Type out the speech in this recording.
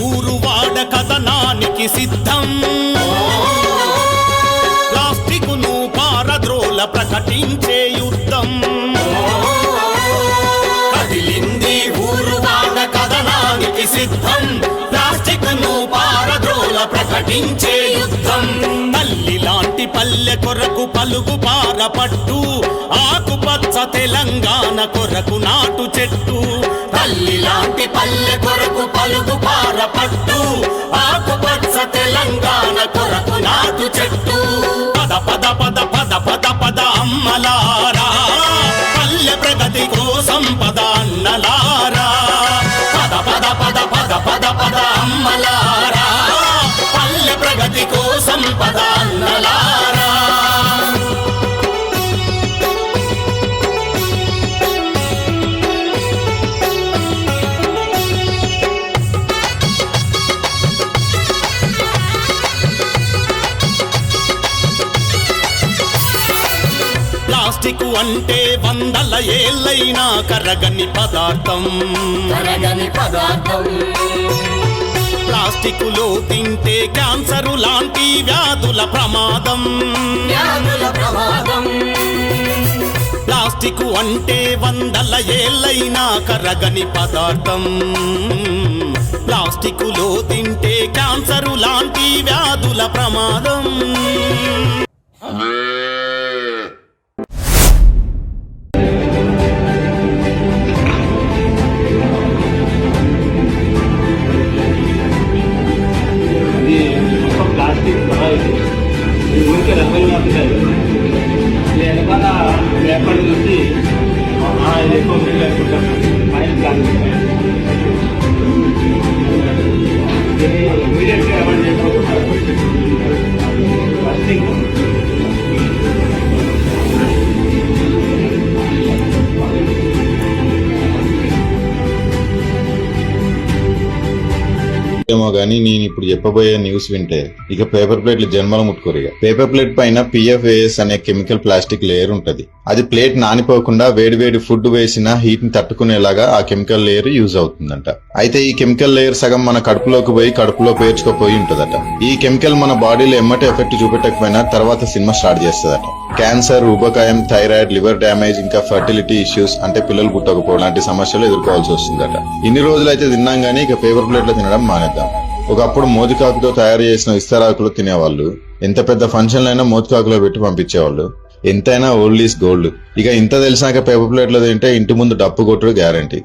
ఊరు వాడ కథనానికి సిద్ధం ప్లాస్టికును పారద్రోల ప్రకటించే యుద్ధం కదిలింది ఊరు వాడ కథనానికి సిద్ధం ప్లాస్టికును పారద్రోల ప్రకటించే యుద్ధం తల్లి లాంటి పల్లె కొరకు పలుగు పారపట్టు ఆకుపచ్చ తెలంగాణ కొరకు నాటు చెట్టు తల్లి లాంటి పల్లె కొరకు పలుగు పారపట్టు ఆకుపచ్చ తెలంగాణ కొరకు నాటు చెట్టు పద పద పద పద పద పద అమ్మలారా పల్లె ప్రగతి కోసం పద అన్నలారా పద పద పద పద పద పద అమ్మలారా పల్లె ప్రగతి కోసం పద అన్నలారా ప్లాస్టిక్ అంటే వందల ఏళ్ళైనా కరగని పదార్థం ప్లాస్టికులో తింటే క్యాన్సరు లాంటి వ్యాధుల ప్రమాదం ప్లాస్టిక్ అంటే వందల ఏళ్ళైనా కరగని పదార్థం ప్లాస్టికులో తింటే క్యాన్సరు లాంటి వ్యాధుల ప్రమాదం ఊరికే రంగులు మారుతాయి వెనకాల పేపర్ చూసి ఇది ఎక్కువ నీళ్ళు అనుకుంటాం మైండ్ ప్లాన్ ఇమీడియట్గా అవాయిడ్ చేసుకోకుండా ఫస్ట్ థింగ్ ఏమో గానీ నేను ఇప్పుడు చెప్పబోయే న్యూస్ వింటే ఇక పేపర్ ప్లేట్లు జన్మల ముట్టుకోరు. పేపర్ ప్లేట్ పైన PFAS అనే కెమికల్ ప్లాస్టిక్ లేయర్ ఉంటది. అది ప్లేట్ నానిపోకుండా వేడివేడి ఫుడ్ వేసిన హీట్ ని తట్టుకునేలాగా ఆ కెమికల్ లేయర్ యూజ్ అవుతుందంట. అయితే ఈ కెమికల్ లేయర్ సగం మన కడుపులోకి పోయి కడుపులో పేర్చుకుపోయి ఉంటదట. ఈ కెమికల్ మన బాడీలో ఎమ్మటే ఎఫెక్ట్ చూపెట్టకపోయినా తర్వాత సినిమా స్టార్ట్ చేస్తుందట. క్యాన్సర్, ఊబకాయం, థైరాయిడ్, లివర్ డ్యామేజ్, ఇంకా ఫర్టిలిటీ ఇష్యూస్ అంటే పిల్లలు పుట్టకపోవడం లాంటి సమస్యలు ఎదుర్కోవాల్సి వస్తుందట. ఇన్ని రోజులైతే తిన్నాం గానీ ఇక పేపర్ ప్లేట్లో తినడం మానేద్దాం. ఒకప్పుడు మోతికాకుతో తయారు చేసిన విస్తరాకులు తినేవాళ్ళు. ఎంత పెద్ద ఫంక్షన్లైనా మోతికాకులో పెట్టి పంపించేవాళ్ళు. ఎంతైనా ఓల్డ్ ఈస్ గోల్డ్. ఇక ఇంత తెలిసాక పేపర్ ప్లేట్లో తింటే ఇంటి ముందు డప్పు కొట్టుడు గ్యారంటీ.